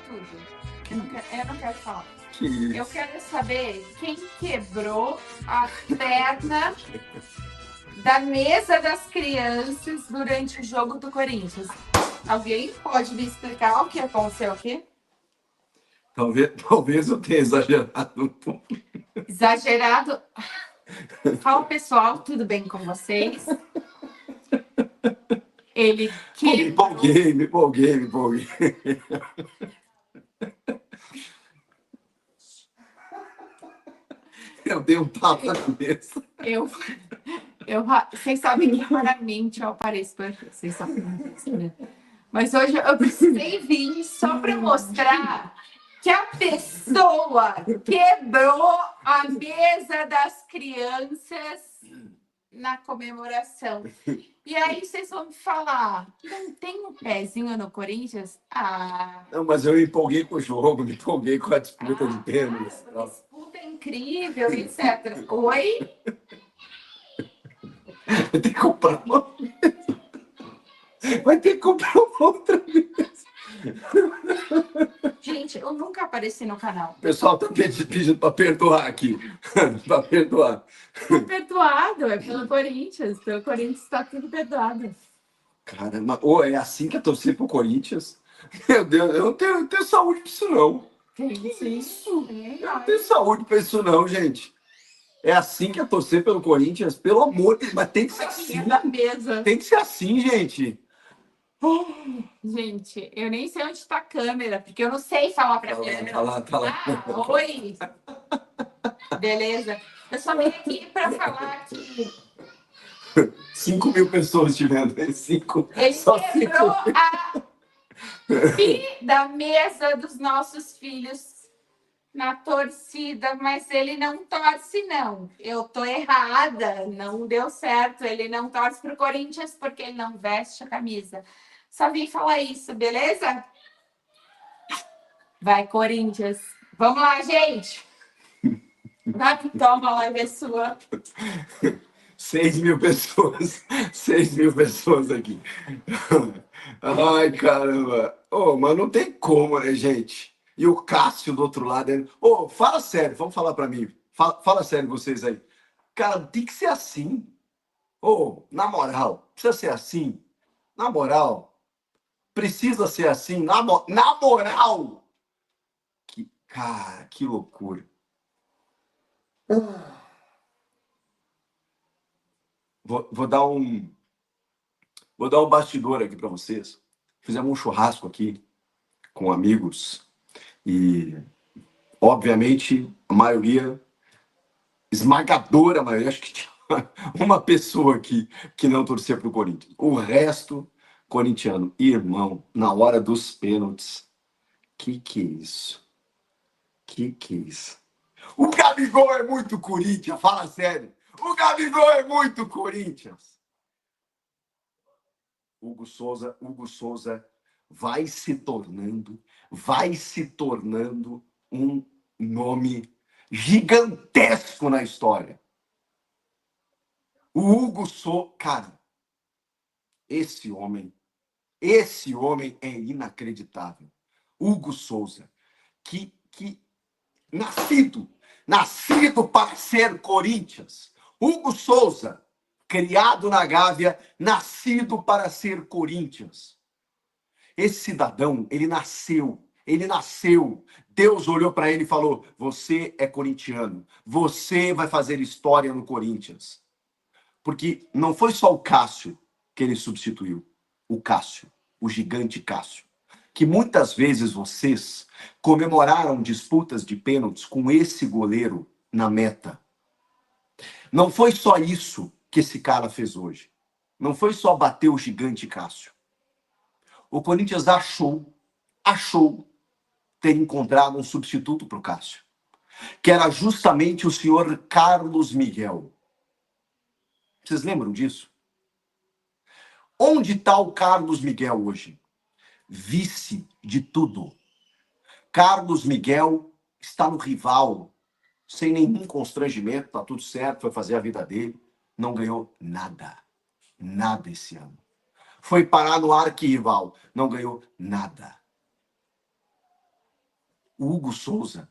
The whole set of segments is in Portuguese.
tudo. Eu não quero falar. Que isso? Eu quero saber quem quebrou a perna da mesa das crianças durante o jogo do Corinthians. Alguém pode me explicar o que aconteceu aqui? Talvez eu tenha exagerado um pouco. Exagerado. Fala, pessoal, tudo bem com vocês? Ele Pô, me quebrou. empolguei. Eu dei um tapa na cabeça. Vocês sabem que raramente eu apareço por aqui. Vocês sabem disso, né? Mas hoje eu precisei vir só para mostrar que a pessoa quebrou a mesa das crianças na comemoração. E aí vocês vão me falar, não tem um pezinho no Corinthians? Não, mas eu me empolguei com o jogo, me empolguei com a disputa de pênaltis. A disputa é incrível, etc. Oi? Vai ter que comprar uma mesa. Vai ter que comprar uma outra mesa. Gente, eu nunca apareci no canal. O pessoal tá pedindo para perdoar aqui. Para perdoar. Tá perdoado, é pelo Corinthians. Pelo Corinthians tá tudo perdoado. Caramba, é assim que é torcer pro Corinthians? Meu Deus, eu não tenho saúde pra isso, não. Tem sim. Eu não tenho saúde pra isso, não, gente. É assim que é torcer pelo Corinthians? Pelo amor de Deus, mas tem que ser assim. Da mesa. Tem que ser assim, gente. Gente, eu nem sei onde tá a câmera, porque eu não sei falar pra câmera. Tá lá. Oi! Beleza. Eu só vim aqui pra falar que 5.000 pessoas te vendo. ele Só quebrou a da mesa dos nossos filhos na torcida, mas ele não torce, não. Eu tô errada, não deu certo. Ele não torce pro Corinthians porque ele não veste a camisa. Só vim falar isso, beleza? Vai, Corinthians. Vamos lá, gente. Vai que toma, a live é sua. 6.000 pessoas. 6.000 pessoas aqui. Ai, caramba. Mas não tem como, né, gente? E o Cássio do outro lado. Fala sério, vamos falar pra mim. Fala sério vocês aí. Cara, tem que ser assim. Na moral, precisa ser assim. Na moral, precisa ser assim. Na moral. Cara, que loucura. Vou dar um bastidor aqui para vocês. Fizemos um churrasco aqui com amigos e, obviamente, a maioria, esmagadora maioria, acho que tinha uma pessoa aqui que não torcia para o Corinthians. O resto, corintiano. Irmão, na hora dos pênaltis, que é isso? Que é isso? O Gabigol é muito Corinthians, fala sério. O Gabigol é muito Corinthians. Hugo Souza vai se tornando um nome gigantesco na história. O Hugo Souza, cara, esse homem é inacreditável. Hugo Souza, que nascido para ser Corinthians. Hugo Souza, criado na Gávea, nascido para ser Corinthians. Esse cidadão, ele nasceu. Deus olhou para ele e falou: você é corintiano, você vai fazer história no Corinthians. Porque não foi só o Cássio que ele substituiu. O Cássio, o gigante Cássio. Que muitas vezes vocês comemoraram disputas de pênaltis com esse goleiro na meta. Não foi só isso que esse cara fez hoje. Não foi só bater o gigante Cássio. O Corinthians achou ter encontrado um substituto para o Cássio, que era justamente o senhor Carlos Miguel. Vocês lembram disso? Onde está o Carlos Miguel hoje? Vice de tudo. Carlos Miguel está no rival, sem nenhum constrangimento, tá tudo certo, foi fazer a vida dele, não ganhou nada esse ano. Foi parar no arquirrival, não ganhou nada. O Hugo Souza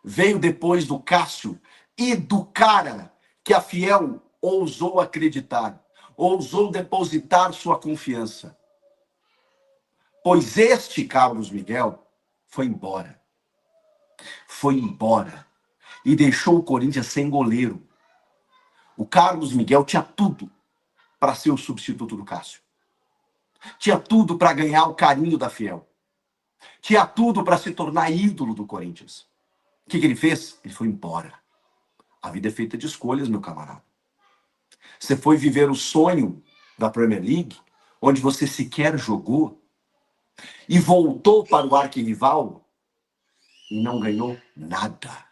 veio depois do Cássio e do cara que a Fiel ousou acreditar, ousou depositar sua confiança. Pois este Carlos Miguel foi embora. Foi embora. E deixou o Corinthians sem goleiro. O Carlos Miguel tinha tudo para ser o substituto do Cássio. Tinha tudo para ganhar o carinho da Fiel. Tinha tudo para se tornar ídolo do Corinthians. O que ele fez? Ele foi embora. A vida é feita de escolhas, meu camarada. Você foi viver o sonho da Premier League, onde você sequer jogou, e voltou para o arquirrival e não ganhou nada.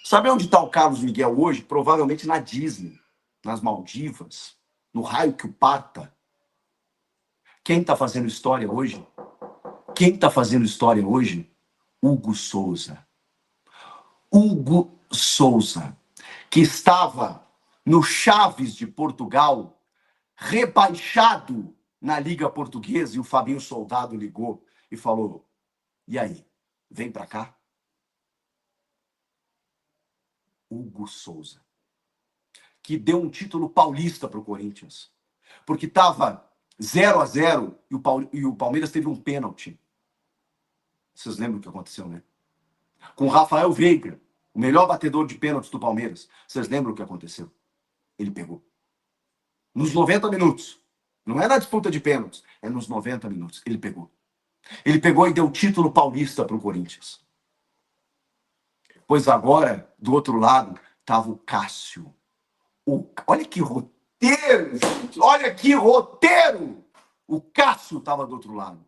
Sabe onde está o Carlos Miguel hoje? Provavelmente na Disney, nas Maldivas, no raio que o parta. Quem está fazendo história hoje? Quem está fazendo história hoje? Hugo Souza. Hugo Souza, que estava no Chaves de Portugal, rebaixado na Liga Portuguesa, e o Fabinho Soldado ligou e falou: e aí, vem pra cá? Hugo Souza, que deu um título paulista pro Corinthians, porque tava 0-0 e o Palmeiras teve um pênalti. Vocês lembram o que aconteceu, né? Com o Rafael Veiga, o melhor batedor de pênaltis do Palmeiras. Vocês lembram o que aconteceu? Ele pegou. Nos 90 minutos. Não é na disputa de pênaltis, é nos 90 minutos. Ele pegou. Ele pegou e deu o título paulista para o Corinthians. Pois agora, do outro lado, estava o Cássio. Olha que roteiro, gente! Olha que roteiro! O Cássio estava do outro lado.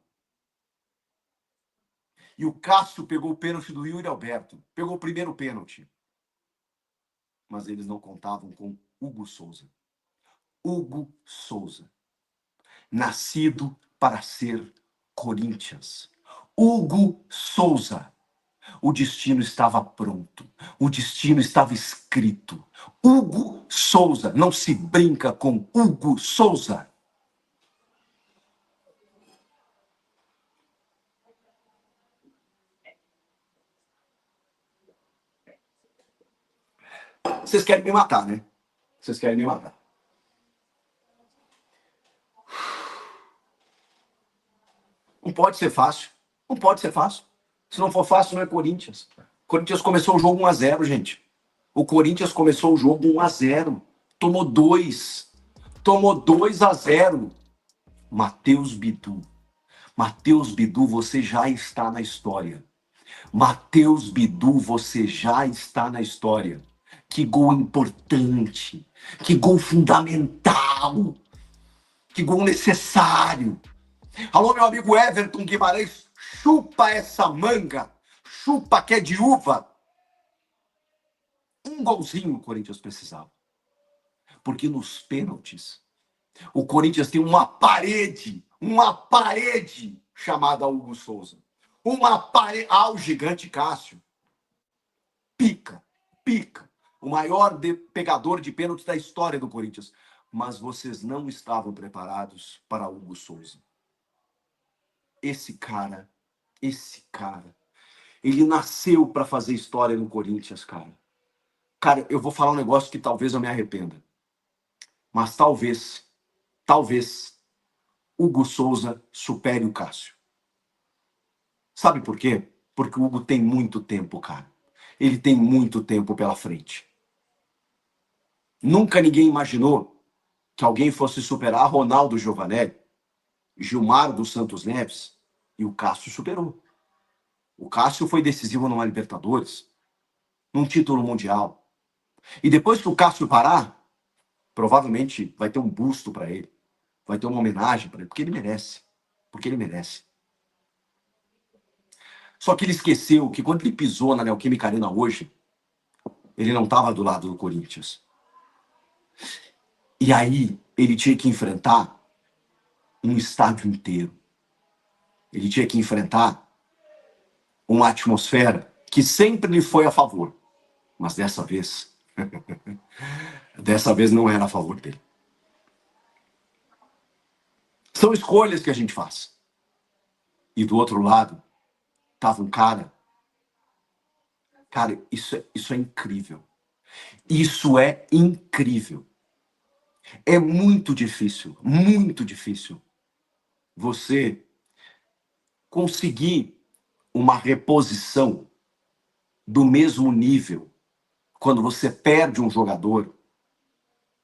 E o Cássio pegou o pênalti do Yuri Alberto. Pegou o primeiro pênalti. Mas eles não contavam com Hugo Souza. Hugo Souza. Nascido para ser Corinthians. Hugo Souza. O destino estava pronto. O destino estava escrito. Hugo Souza. Não se brinca com Hugo Souza. Vocês querem me matar, né? Vocês querem me matar. Não pode ser fácil. Não pode ser fácil. Se não for fácil, não é Corinthians. O Corinthians começou o jogo 1-0, gente. O Corinthians começou o jogo 1-0. Tomou 2. Tomou 2-0. Matheus Bidu. Matheus Bidu, você já está na história. Matheus Bidu, você já está na história. Que gol importante. Que gol fundamental. Que gol necessário. Alô, meu amigo Everton Guimarães, chupa essa manga. Chupa que é de uva. Um golzinho o Corinthians precisava. Porque nos pênaltis, o Corinthians tem uma parede chamada Hugo Souza. Uma parede. O gigante Cássio. Pica. O maior pegador de pênaltis da história do Corinthians. Mas vocês não estavam preparados para Hugo Souza. Esse cara, ele nasceu para fazer história no Corinthians, cara. Cara, eu vou falar um negócio que talvez eu me arrependa. Mas talvez, Hugo Souza supere o Cássio. Sabe por quê? Porque o Hugo tem muito tempo, cara. Ele tem muito tempo pela frente. Nunca ninguém imaginou que alguém fosse superar Ronaldo Giovanelli, Gilmar dos Santos Neves, e o Cássio superou. O Cássio foi decisivo numa Libertadores, num título mundial. E depois que o Cássio parar, provavelmente vai ter um busto para ele, vai ter uma homenagem para ele, porque ele merece. Porque ele merece. Só que ele esqueceu que quando ele pisou na Neoquímica Arena hoje, ele não estava do lado do Corinthians. E aí ele tinha que enfrentar um estádio inteiro. Ele tinha que enfrentar uma atmosfera que sempre lhe foi a favor. Mas dessa vez não era a favor dele. São escolhas que a gente faz. E do outro lado, estava um cara Cara, isso é incrível. Isso é incrível. É muito difícil você conseguir uma reposição do mesmo nível quando você perde um jogador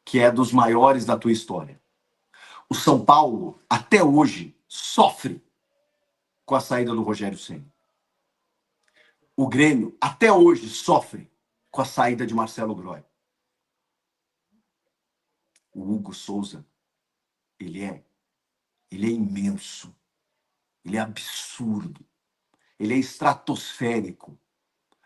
que é dos maiores da tua história. O São Paulo, até hoje, sofre com a saída do Rogério Ceni. O Grêmio, até hoje, sofre com a saída de Marcelo Groy. O Hugo Souza, ele é imenso, ele é absurdo, ele é estratosférico.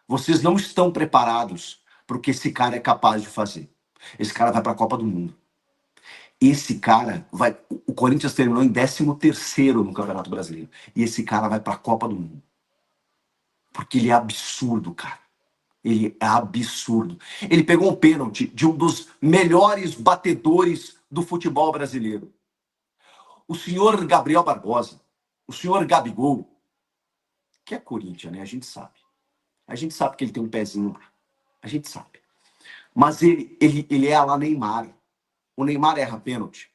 Vocês não estão preparados para o que esse cara é capaz de fazer. Esse cara vai para a Copa do Mundo. Esse cara vai. O Corinthians terminou em 13º no Campeonato Brasileiro. E esse cara vai para a Copa do Mundo. Porque ele é absurdo, cara. Ele é absurdo. Ele pegou um pênalti de um dos melhores batedores do futebol brasileiro. O senhor Gabriel Barbosa, o senhor Gabigol, que é Corinthians, né? A gente sabe. A gente sabe que ele tem um pezinho lá. A gente sabe. Mas ele é a lá Neymar. O Neymar erra pênalti.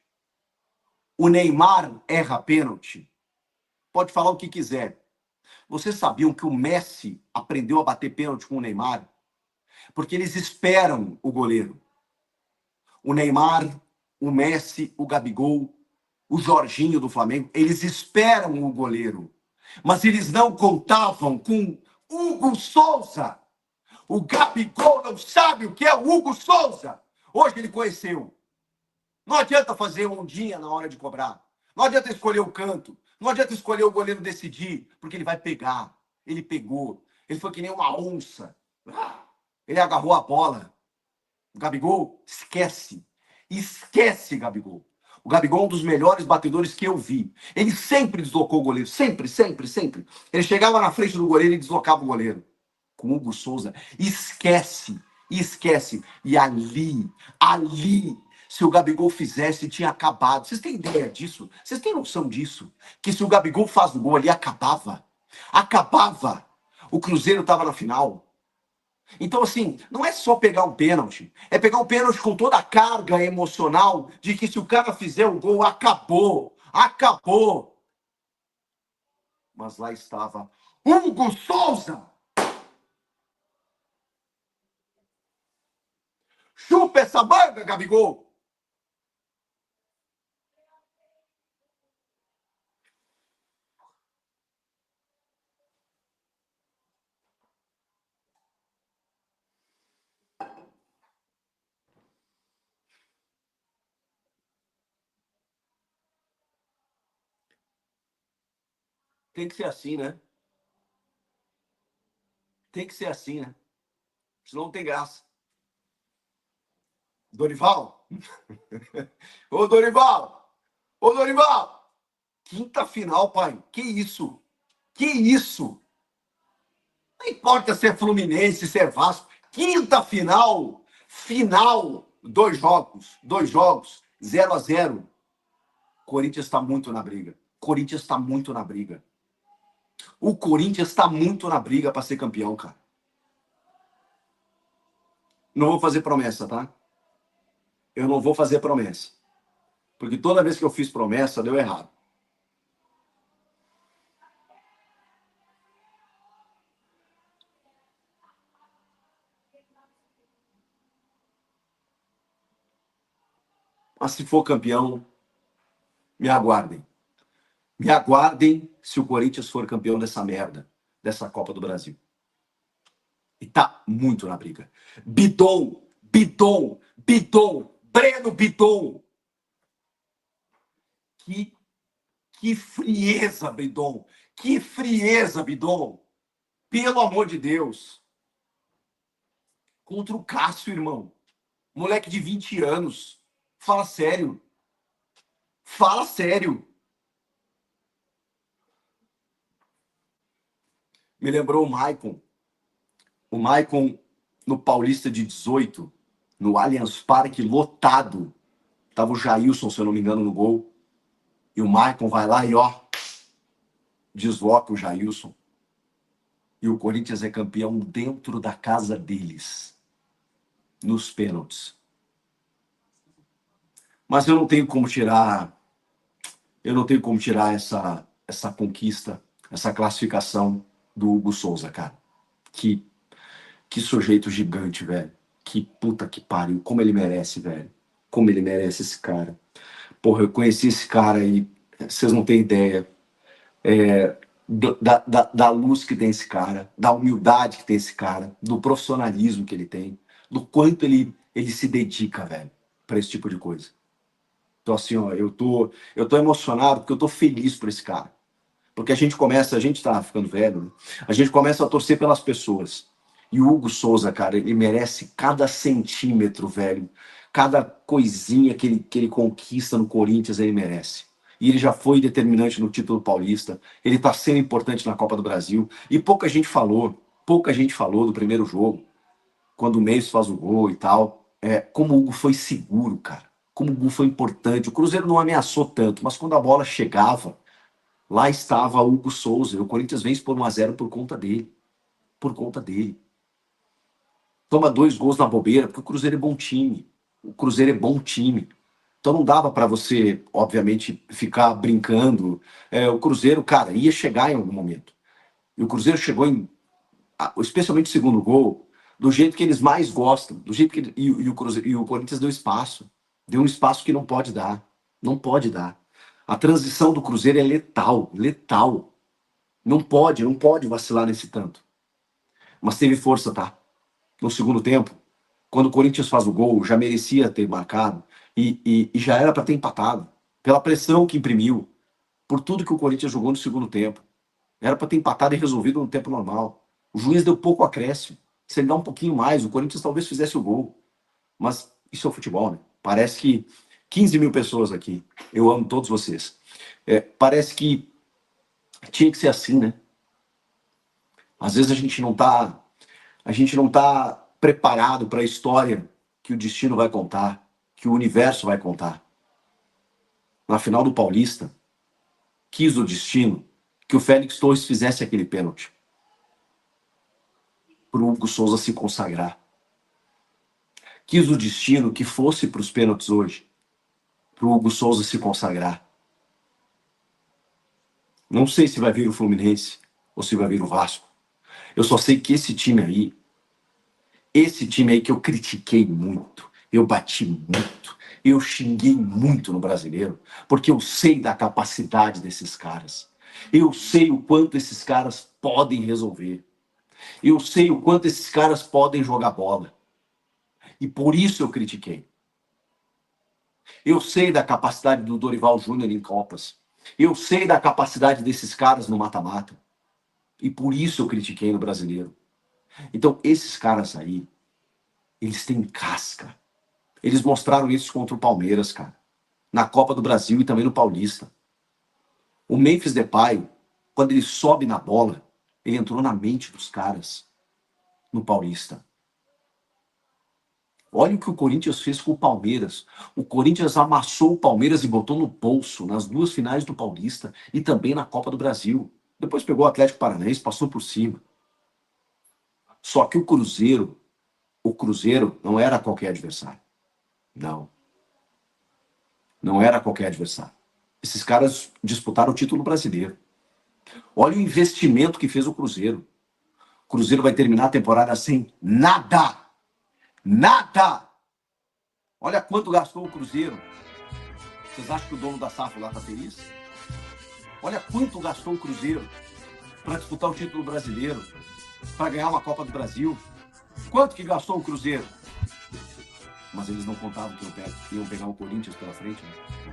O Neymar erra pênalti. Pode falar o que quiser. Vocês sabiam que o Messi aprendeu a bater pênalti com o Neymar? Porque eles esperam o goleiro. O Neymar, o Messi, o Gabigol, o Jorginho do Flamengo, eles esperam o goleiro. Mas eles não contavam com Hugo Souza. O Gabigol não sabe o que é o Hugo Souza. Hoje ele conheceu. Não adianta fazer ondinha na hora de cobrar. Não adianta escolher o canto. Não adianta escolher o goleiro decidir, porque ele vai pegar. Ele pegou. Ele foi que nem uma onça. Ele agarrou a bola. O Gabigol, esquece. Esquece, Gabigol. O Gabigol é um dos melhores batedores que eu vi. Ele sempre deslocou o goleiro. Sempre, sempre, sempre. Ele chegava na frente do goleiro e deslocava o goleiro. Com o Hugo Souza, esquece. Esquece. E ali, se o Gabigol fizesse, tinha acabado. Vocês têm ideia disso? Vocês têm noção disso? Que se o Gabigol faz o gol ali, acabava. Acabava. O Cruzeiro estava na final. Então, assim, não é só pegar um pênalti. É pegar um pênalti com toda a carga emocional de que se o cara fizer o gol, acabou. Acabou. Mas lá estava Hugo Souza. Chupa essa manga, Gabigol. Tem que ser assim, né? Tem que ser assim, né? Senão não tem graça. Dorival? Ô, Dorival! Ô, Dorival! Quinta final, pai. Que isso? Que isso? Não importa se é Fluminense, se é Vasco. Quinta final. Final. Dois jogos. 0-0. Corinthians está muito na briga. Corinthians está muito na briga. O Corinthians está muito na briga para ser campeão, cara. Não vou fazer promessa, tá? Eu não vou fazer promessa. Porque toda vez que eu fiz promessa, deu errado. Mas se for campeão, me aguardem. Me aguardem se o Corinthians for campeão dessa merda, dessa Copa do Brasil. E tá muito na briga. Bidon, Breno Bidon. Que frieza, Bidon. Que frieza, Bidon. Pelo amor de Deus. Contra o Cássio, irmão. Moleque de 20 anos. Fala sério. Fala sério. Me lembrou o Maicon. O Maicon no Paulista de 18, no Allianz Parque, lotado. Tava o Jailson, se eu não me engano, no gol. E o Maicon vai lá e, ó, desloca o Jailson. E o Corinthians é campeão dentro da casa deles, nos pênaltis. Mas eu não tenho como tirar essa conquista, essa classificação do Hugo Souza, cara. Que sujeito gigante, velho. Que puta que pariu. Como ele merece, velho. Como ele merece esse cara. Porra, eu conheci esse cara aí. Vocês não têm ideia. Da luz que tem esse cara, da humildade que tem esse cara, do profissionalismo que ele tem, do quanto ele se dedica, velho, pra esse tipo de coisa. Então, assim, ó, eu tô emocionado porque eu tô feliz por esse cara. Porque a gente tá ficando velho, né? A gente começa a torcer pelas pessoas. E o Hugo Souza, cara, ele merece cada centímetro, velho. Cada coisinha que ele conquista no Corinthians, ele merece. E ele já foi determinante no título paulista. Ele tá sendo importante na Copa do Brasil. E pouca gente falou do primeiro jogo, quando o Meis faz o gol e tal. Como o Hugo foi seguro, cara. Como o Hugo foi importante. O Cruzeiro não ameaçou tanto, mas quando a bola chegava, lá estava o Hugo Souza. E o Corinthians vence por 1-0 por conta dele. Por conta dele. Toma 2 gols na bobeira, porque o Cruzeiro é bom time. O Cruzeiro é bom time. Então não dava para você, obviamente, ficar brincando. O Cruzeiro, cara, ia chegar em algum momento. E o Cruzeiro chegou especialmente o segundo gol, do jeito que eles mais gostam, do jeito que e o Corinthians deu espaço. Deu um espaço que não pode dar. Não pode dar. A transição do Cruzeiro é letal, letal. Não pode vacilar nesse tanto. Mas teve força, tá? No segundo tempo, quando o Corinthians faz o gol, já merecia ter marcado e já era para ter empatado. Pela pressão que imprimiu, por tudo que o Corinthians jogou no segundo tempo. Era para ter empatado e resolvido no tempo normal. O juiz deu pouco acréscimo. Se ele dá um pouquinho mais, o Corinthians talvez fizesse o gol. Mas isso é o futebol, né? Parece que 15 mil pessoas aqui. Eu amo todos vocês. Parece que tinha que ser assim, né? Às vezes a gente não tá preparado para a história que o destino vai contar, que o universo vai contar. Na final do Paulista, quis o destino que o Félix Torres fizesse aquele pênalti para o Hugo Souza se consagrar. Quis o destino que fosse para os pênaltis hoje, para o Hugo Souza se consagrar. Não sei se vai vir o Fluminense ou se vai vir o Vasco. Eu só sei que esse time aí que eu critiquei muito, eu bati muito, eu xinguei muito no Brasileiro, porque eu sei da capacidade desses caras. Eu sei o quanto esses caras podem resolver. Eu sei o quanto esses caras podem jogar bola. E por isso eu critiquei. Eu sei da capacidade do Dorival Júnior em Copas. Eu sei da capacidade desses caras no mata-mata. E por isso eu critiquei no Brasileiro. Então, esses caras aí, eles têm casca. Eles mostraram isso contra o Palmeiras, cara. Na Copa do Brasil e também no Paulista. O Memphis Depay, quando ele sobe na bola, ele entrou na mente dos caras no Paulista. Olha o que o Corinthians fez com o Palmeiras. O Corinthians amassou o Palmeiras e botou no bolso nas 2 finais do Paulista e também na Copa do Brasil. Depois pegou o Atlético Paranaense, passou por cima. Só que o Cruzeiro não era qualquer adversário. Não. Não era qualquer adversário. Esses caras disputaram o título brasileiro. Olha o investimento que fez o Cruzeiro. O Cruzeiro vai terminar a temporada sem nada. Nada! Olha quanto gastou o Cruzeiro. Vocês acham que o dono da SAF lá tá feliz? Olha quanto gastou o Cruzeiro para disputar o título brasileiro, para ganhar uma Copa do Brasil. Quanto que gastou o Cruzeiro? Mas eles não contavam que iam pegar o Corinthians pela frente, né?